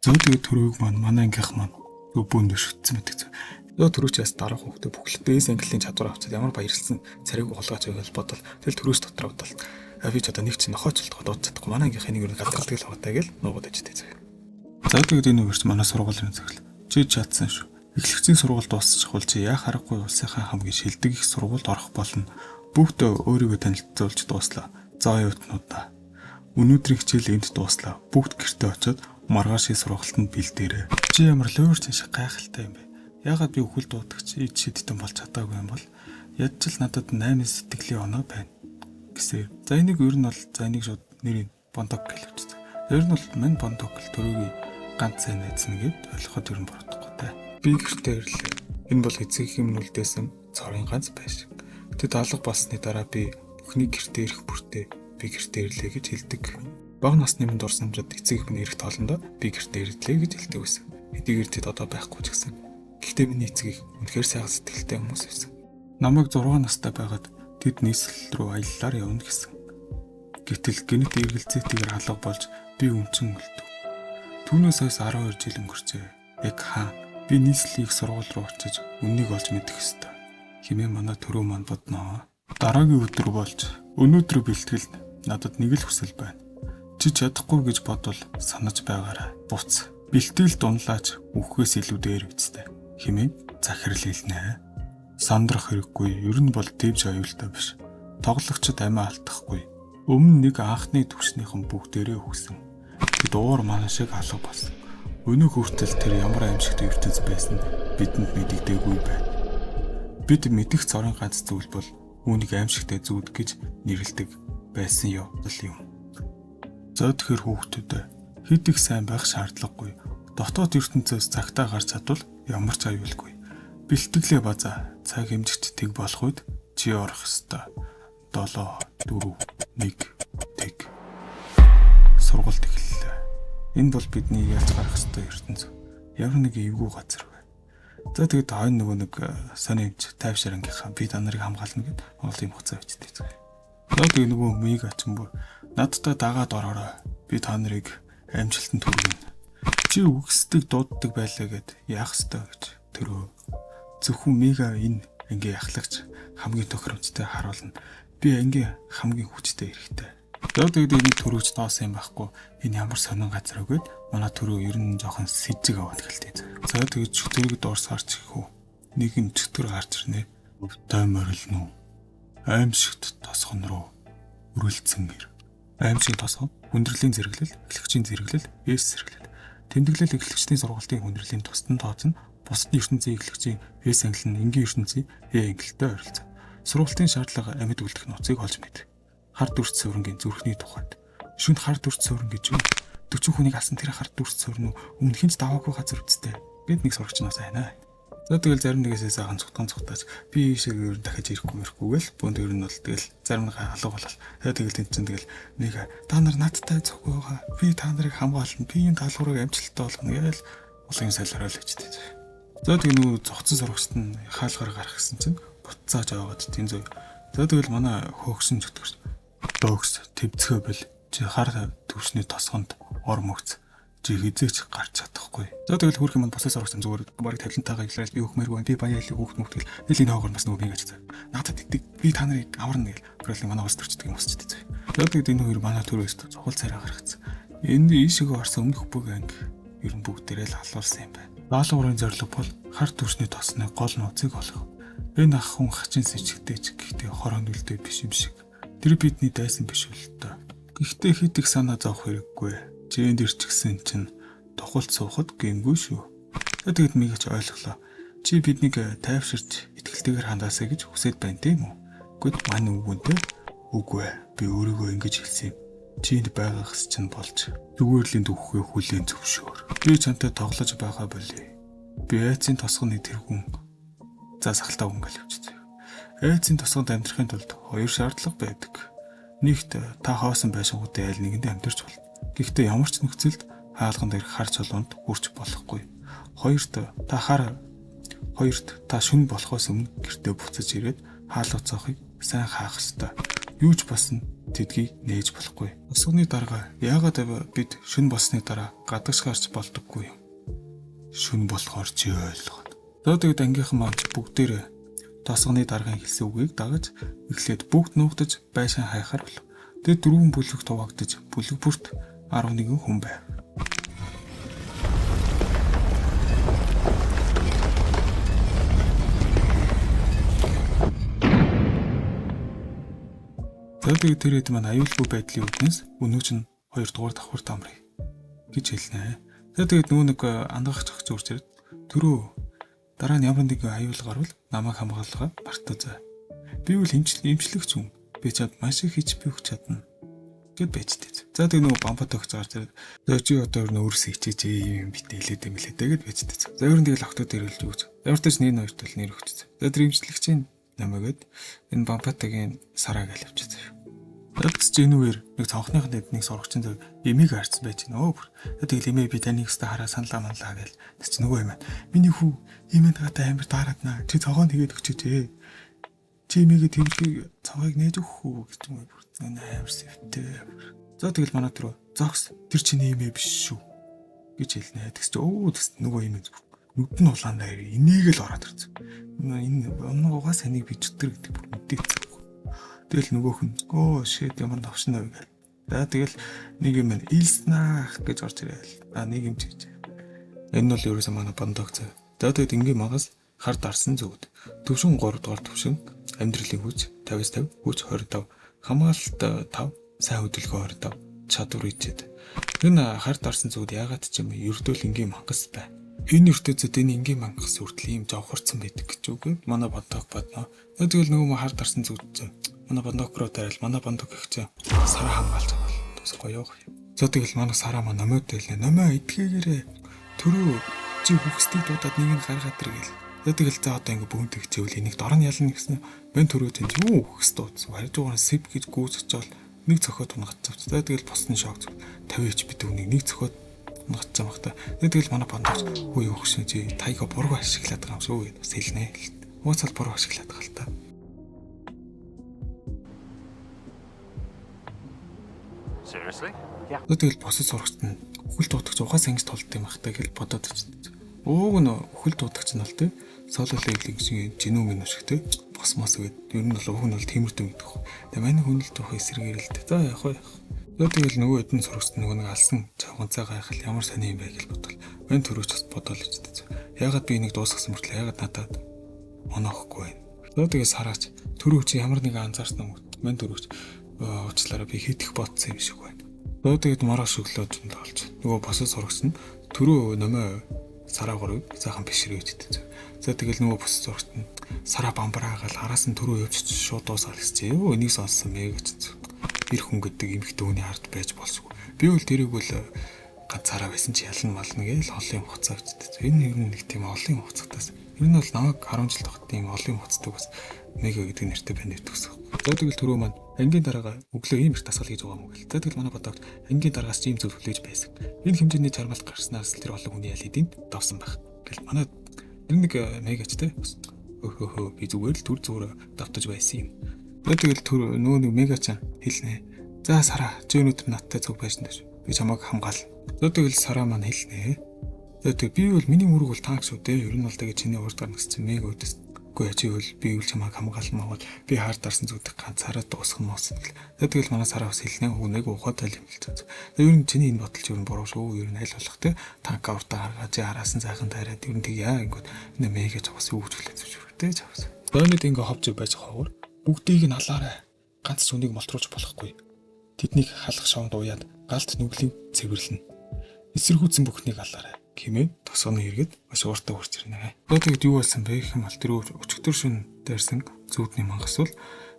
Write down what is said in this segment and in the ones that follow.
За тэгээд төрөйг манай ангийнх маань бөөнд өшгдсөн байдаг. За төрөөчөөс дараах хүүхдээ бүхэл бэс английн чадвар авчаад ямар баярлсан царайг хулгаач байвал бодвол тэгэл төрөөс дотор бодвол би ч одоо нэг чинь нохоочлолт дууд чадахгүй манай ангийнхаа нэг юу гадагдаг л хаваатай гэл нуугаад ичтэй зав. За тэгээд энэ үгэрч манай сургуулийн зөвлөл чи чадсан шүү. Эхлэгчийн сургууль дуусчихвал чи яа харахгүй улсынхаа хамгийн шилдэг их сургуульд орох болно. Бүгд өөрийгөө танилцуулж дууслаа. За оюутнуудаа. Өнөөдрийн хичээл энд дууслаа. Бүгд гэртээ очиод маргааш сургалтанд бэлдээрэй. Чи ямар луурчин шиг гайхалтай юм бэ? Яагаад би өхөл дуудагч ид шидтэн болж чадаагүй юм бол ядчил надад 8 сэтгэлийн оноо байна гэсээр. За энийг ер нь бол за энийг шууд нэрийг бондок гэж үздэг. Ер нь бол мань бондок л төрөгийн ганц сайн найз нэгэд ойлгоход ер нь бордохгүй та. Би гэртээ ирлээ. Энэ бол эцэг юм нүлдээсэн цорын ганц байшин. Тэд алга болсны дараа би бүхний гэртээ ирэх бүртээ би гэртээ ирлээ гэж хэлдэг. Бага насны минь дурсамжид эцэг ихний ирэх тоолондоо би гэртээ ирлээ гэж хэлдэг байсан. Хэдийгээр тэд одоо байхгүй ч гэсэн. Гэхдээ миний эцэг их үнэхээр сайхан сэтгэлтэй хүмүүс байсан. Намайг 6 настай байгаад тэд нийслэл рүү аяллаар явна гэсэн. Гэтэл гэнэт эргэлзээтэйгээр алга болж би өмчөн өлдөв. Түүнээс хойш 12 жил өнгөрчээ. Яг хаа би нийслэлийг сургууль руу очиж үннийг олж мэдэх ёстой. Хэмээн манай төрөө маань бодноо. Дараагийн өдөр болж өнөөдөр бэлтгэл надад нэг л хүсэл байна. Чи чадахгүй гэж бодвол санаж байгаарай. Буц. Бэлтгэл дунлаач үхгээс илүү дээр үсттэй. Хэмээн захирал хэлнэ. Сандрах хэрэггүй. Ер нь бол дэвж аюултай биш. Тоглогчд амиа алдахгүй. Өмнө нэг анхны төвшнийхэн бүгдээрээ хүсэн. Тэд уур маань шиг алга болсон. Өнөөх хүртэл тэр ямар аимшигт ертөнц байсан бидэнд мэдэгдээгүй байна. Бид мэдэх цорын ганц зүйл бол үүнийг аимшигтай зүуд гэж нэрлэдэг байсан явдал юм. За тэгэхээр хүүхдүүд хэд их сайн байх шаардлагагүй. Дотоод ертөнцөөс цагтаа гарч чадвал ямар ч аюулгүй. Бэлтгэлээ базаа цаг хэмжигт тэг болох үед чи орох ёстой. 7 4 1 тэг. Сургуульд эхэллээ. Энэ бол бидний яаж гарах ёстой ертөнц. Ямар нэг эвгүй газар бай. За тэгээд хойно нөгөө нэг сониомч тайвшир ангийнхаа би та нарыг хамгаална гэд Монголын хугацаа бичдэг. За тэгээд нөгөө мийг ачимбуу надтай дагаад ороорой. Би та нарыг амжилтанд хүргэнэ. Чи үгсдэг дууддаг байлаа гэд яах ёстой гэж төрөө. Зөвхөн мига энэ ангийн ахлагч хамгийн тохиромжтой харуулна. Би ангийн хамгийн хүчтэй хэрэгтэй. Тэгээд энэ төрөөч тоосон юм байхгүй. Энэ ямар сонин газар өгөөд манай төрөө ер нь жоохон сэжиг аваад гэлтэй. За тэгээд чөтгөрөг дуурс гарч ихүү. Нэг нь чөтгөр гарч ирнэ. Өвтэй морилно. Аимшигт тосгон руу үргэлцэн ир. Аимшиг тосгон хүндрэлийн зэрэглэл, эхлэгчийн зэрэглэл, эс зэрэглэл. Тэмдэглэл эхлэгчдийн сургалтын хүндрэлийн тусдан тооцно. Бусдын ертөнцийн эхлэгчийн эс англи нь энгийн ертөнцийн ангилтай ойролцоо. Сургалтын шаардлага амьд үлдэх нууцыг олж мэд. Хар дүрс суурингийн зүрхний тухайд. Шүнд хар дүрс суурин гэж юу? 40 хүнийг алсан тэр хар дүрс суурин өмнө хинч даваагүй газар үсттэй. Гэт нэг сурагч нас байна. За тэгэл зарим нэгээс сайхан цугтааж би шиг ер нь дахиж ирэхгүйгээл бөөнд ер нь бол тэгэл зарим нэг алга болол. Тэгэл тэн чин тэгэл нэг та нар надтай зөвхөн байгаа. Би та нарыг хамгаална. Би энэ даалгаврыг амжилттай болгоно гээл улсын сайлараа л ичтэй. За тэгэл нүү зогцсон сурагчд нь хаалгаар гарах гэсэн чинь буцааж аваад тийм зөв. За тэгэл манай хөөгсөн зүтгэр догс төвцгөө бил чи хар төвшний тосгонд ор мөгц чи хизээч гарч чадахгүй. За тэгэл хөрх юм босоо сурагч зүгээр барыг тавилантайгаа илэрэл би өөхмөр байна. Би баяа илүү хөөх мөгтөл тэгэл энэ хоогор бас нөгөө мэгэж зав. Надад дэгдэг би та нарыг аварна гэл гэрэл манай улс төрчдөг юм усчихдээ зав. За тэгээд энэ хоёр манай төрөөс цохол царай гаргацсан. Энд ийшээ орсон өмнөх бүг анги ер нь бүгдээрээ л халуулсан юм байна. Даалгаврын зорилго бол хар төвшний тосны гол нууцыг олох. Энэ ах хүн хачин сэжигтэйч гэхдээ хорон үлдээ биш юм шиг. Тэр бидний дайсан биш үл тоо. Гэхдээ хит их санаа зовох хэрэггүй. Чи энд ирчихсэн чинь тухалд суухад гэмгүй шүү. Тэгээд мэгч ойлголоо. Чи биднийг тайвширч итгэлтэйгээр хандаасаа гэж хүсэж байна тийм үү? Гэвч мань үгүнтэй үгүй би өөрийгөө ингэж хэлсэн юм. Чи энд байгаагс чинь болж зүгээр л энд өвхөө хүлээн зөвшөөр. Би чамтай тоглож байгаа болъё. Би айцын тосгоны тэр хүн засахалтай хүн гэж үздэг. Айцын тосгонд амьдрахын тулд хоёр шаардлага байдаг. Нэгт та хоосон байшингуудын аль нэгэнд амьдарч болно. Гэхдээ ямар ч нөхцөлд хаалган дээр хар чулуунд хүрч болохгүй. Хоёрт та шүн болохоос өмнө гэртээ буцаж ирээд хаалга цоохыг сайн хаах ёстой. Юу ч болсон тэдгийг нээж болохгүй. Босгоны дарга яагаад бид шүн болсны дараа гадагш гарч болдоггүй юм? Шүн болохоор чи ойлгоно. За тэгээд ангийнхан маань бүгдээрээ тосгоны даргын хэлсэн үгийг дагаж эхлээд бүгд нуугдаж байшин хайхаар болов. Тэгээд дөрвөн бүлэг туваагдаж бүлэг бүрт 11 хүн байв. За тэгээд тэр хэд маань аюулгүй байдлын үднэс өнөөч нь 2 дугаар давхар тамрыг гэж хэлнэ. За тэгээд нөгөө нэг андгах зохиц үрчээр түрүү дараа нь ямар нэгэн аюул гарвал намайг хамгаалгаа мартаа. Би бол эмчлэгч хүн. Би чад маш их хийж би өгч чадна гэд байжтэй. За тэгээд нөгөө бамбат өгч гарч ирээд за чи одоо өөрөөсөө хичээж юм бит хэлээд юм лээ тэгээд байжтэй. За ер нь тэгэл октод ирэлж өгч. Ямар ч тач нэг хоёрт л нэр өгч. За тэр эмчлэгчийн намайг энэ бамбатагийн сараа гэж авчихсан. Тэгс чи энэ үеэр нэг цонхныхын дэднийг сурагчин зөв эмийг харцсан байж гэнэ. Тэгэл эмээ би таныг өстө хараа саналаа манлаа гээл. Тэг чи нөгөө юм. Миний хүү эмэнд гадаа амир дарааднаа. Чи цогоон тэгээд өчөөжээ. Чи эмээгээ тэмцгийг цогоог нээж өгөх үү гэж юм бүрдсэн амир сэвтэй. За тэгэл манай түрүү зогс тэр чиний эмээ биш шүү гэж хэлнэ. Тэгс чи тэгс нөгөө эмээ нүд нь улаандаа энийг л ороод ирсэн. Энэ угаас энийг би чөтгөр гэдэг бүр мэдээсэн. Тэгэл нөгөөх нь shit ямар навшнаа вэ гэл. За тэгэл нэг юм илснах гэж орж ирээл. Нэг юм чиж. Энэ бол ерөөсөө манай бандагц. За тэгэд ингийн магаас хар дарсан зүгд. Төвшин 3 дугаар төвшин амьдралын хүч 50-50 хүч 25 хамгаалалт 5 сайн хөдөлгөөн 25 чадвар ижид. Энэ хар дарсан зүгд ягаад ч юм ердөөл ингийн мангас бай. Энэ ертөцөд энэ ингийн мангас хүртэл ийм жавхарсан байдаг гэж үгүй. Манай бандаг бадна. Тэгэл нөгөө хар дарсан зүгд манай бандаг руу дарайл манай бандаг гихч сараа хамгаалж байгаа бол тусахгүй юу. За тэгэл манай сараа маа номоод байлаа. Номоо идгээрээ түрүү чи хүүхсдийг дуудаад нэг нь гаргаад иргээл. Тэгэл за одоо ингэ бүгд тэгчээвэл энийг дор нь ялна гэсэн. Мен түрүү тэнд юу хүүхс дуудсан. Харж байгаа нь сэв гэж гүйцэж бол нэг цохоод унгацсан. За тэгэл босны шок 50 HP дүүнийг нэг цохоод унгацсан баг та. Тэгэл манай бандагч хөө юу хөшин чи тайга буруу ашиглаад байгаа юм шүү гэж бас хэлнэ. Ууцал буруу ашиглаад байгаа л та. Seriously? Тэгэл босод сурагчд нь үхэл дуудагч ухаас ангиж толд юм ахтай гэж бодоод очив. Ууг нь үхэл дуудагч нь бол тэ соло левлийн жинүү минь шигтэй босмос гээд ер нь бол уг нь бол тиймэрдүү гэдэг. Тэгээ манай хүн л тух эсрэгээр л тэ. За яг хаа. Тэгэл нөгөө эдэн сурагчд нөгөө нэг алсан чавганцаа гайхал ямар сони юм бэ гэж бодвол мен төрөөч бас бодоол гэж тэ. Ягаад би энийг дуусгасан мөртлөө ягаад надад оноохгүй байна. Тэгээ сараач төрөө чи ямар нэг анзаарсан юм. Мен төрөөч уучлаарай би хийдэх бодсон юм шиг байна. Тэгээд маргааш өглөөд нь болж нөгөө босоо сурагч нь түрүү нөмөө сараа гурыг заахан бишрээ үжтэй. За тэгэл нөгөө босоо сурагч нь сараа бамбараагаал араас нь түрүү явж шууд дуусаал гэсэн. Юу энийг сонссон мэ гэж. Ир хүн гэдэг эмхтэй хүний хард байж болсгүй. Би бол тэрийг бол ганцаараа байсан чи ялна мална гээл олон юм хуцаа үжтэй. Энэ ер нь нэг тийм олон юм хуцагдаас. Ер нь бол намайг 10 жил тахт тийм олон юм хуцдаг бас мега гэдэг нэртэй байна гэдэгс. За тэгэл түрүү маань ангийн дараагаа өглөө ийм их тасгал хийж байгаа юм гэл. Тэгэл манай бодогт ангийн дараагаас ийм зүйл хүлээж байсан. Энэ хэмжээний чармалт гарснаас л тэр олон хүний аль эдийн давсан байх. Гэл манай нэг мегач те өхөө би зүгээр л түр зүгээр давтаж байсан юм. Тэгэл түр нөгөө нэг мегач хэлнэ. За сараа чи өнөөдөр надтай зөв байсан дээ. Би чамайг хамгаална. Тэгэл сараа маань хэлнэ. Тэгээд би бол миний мөрөг бол тааг шүү дээ. Ер нь бол тэгээд чиний урд гарна гэсэн мега өдөс. Үгүй чи бол би үл чамайг хамгаална бол би хаар дарсан зүгт ганцаараа дуусгах моос гэл. Тэгэл манай сараа бас хэлнэ. Нэг ухаатай юм хэлсэн. Тэгээд ер нь чиний энэ бодол чи ер нь буруу шүү. Ер нь аль болох те танк авртаа гаргаж хараасан сайхан тайраад ер нь тэг яа ингэвэл энэ мега чавс юу гэж хүлээж зөвшөөрөх те чавс. Бөөнд ингээ ховж байж ховор бүгдийг нь алаарай. Ганц сүнийг молтруулж болохгүй. Тэднийг халах шавнд уяад галт нүглийн цэвэрлэнэ. Эсэргүүцсэн бүхнийг алаарай. Хэмээн тосгоны хэрэгэд маш ууртаа хурж ирнэ. Тэгэд юу болсон бэ гэх юм бол тэр өчигдөр шүн дээрсэн зүудний мангас бол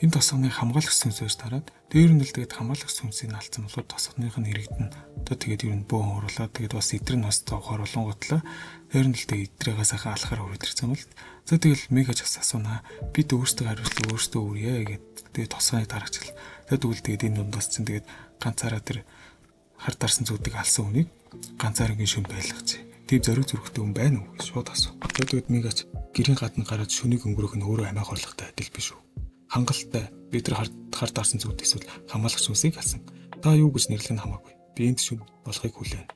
энэ тосгоны хамгаалагч сүнс байж тараад дээр нь л тэгээд хамгаалагч сүнсийг алдсан болоод тосгоных нь иргэдэн тэгээд ер нь бөөн оруулаад тэгээд бас эдрэн нас тоохоор болонготлоо дээр нь л тэгээд эдрээгээ сайхан алхахаар хүрээд ирсэн бол за тэгэл мегаж асуунаа бид өөрсдөө хариуцлага өөрсдөө өрье гэдэг тэгээд тосгоны дараагчл тэгээд үл тэгээд энэ дундаас чинь тэгээд ганцаараа тэр хар дарсан зүудийг алсан хүнийг ганцааргийн шүн байлгаж тийм зориг зүрхтэй хүн байна уу гэж шууд асуу. Тэгээд мегач гэрийн гадна гараад шөнийг өнгөрөх нь өөрөө амиа хорлохтой адил биш үү? Хангалттай бид нар хард дарсан зүйлс эсвэл хамаалагч хүмүүсийг алсан. Та юу гэж нэрлэх нь хамаагүй. Би энд шүн болохыг хүлээн.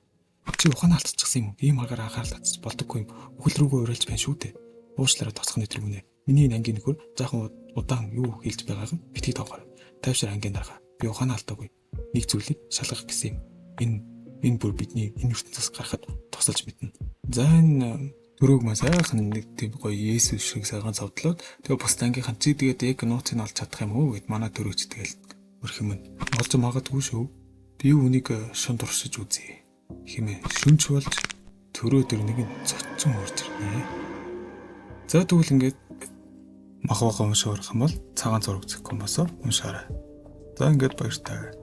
Чи ухаан алдчихсан юм уу? Ийм аргаар анхаарал татчих болдоггүй юм. Үхэл рүүгээ уриалж байна шүү дээ. Уучлаарай тоцох нэтрэг үнэ. Миний энэ ангийн нөхөр жаахан удаан юу хэлж байгааг нь битгий тоогоор. Тайвшир ангийн дарга. Би ухаан алдаагүй. Нэг зүйлийг шалгах гэсэн юм. Энэ бүр бидний энэ ертөнцөөс гарахад тусалж мэднэ. За энэ төрөөг маа сайхан нэг тийм гоё Есүс шиг сайхан цовдлоод тэгээ бус ангийнхан чи тэгээд яг нууцыг олж чадах юм уу гэд манай төрөөч тэгэл өрх юм. Олж магадгүй шүү. Би үнийг шун туршиж үзье. Хэмээ шүнч болж төрөө дөр нэг нь цоцсон урж ирнэ. За тэгвэл ингээд махвага унших юм бол цагаан зураг зэхгүй мосоо уншаарай. За ингээд баяртай.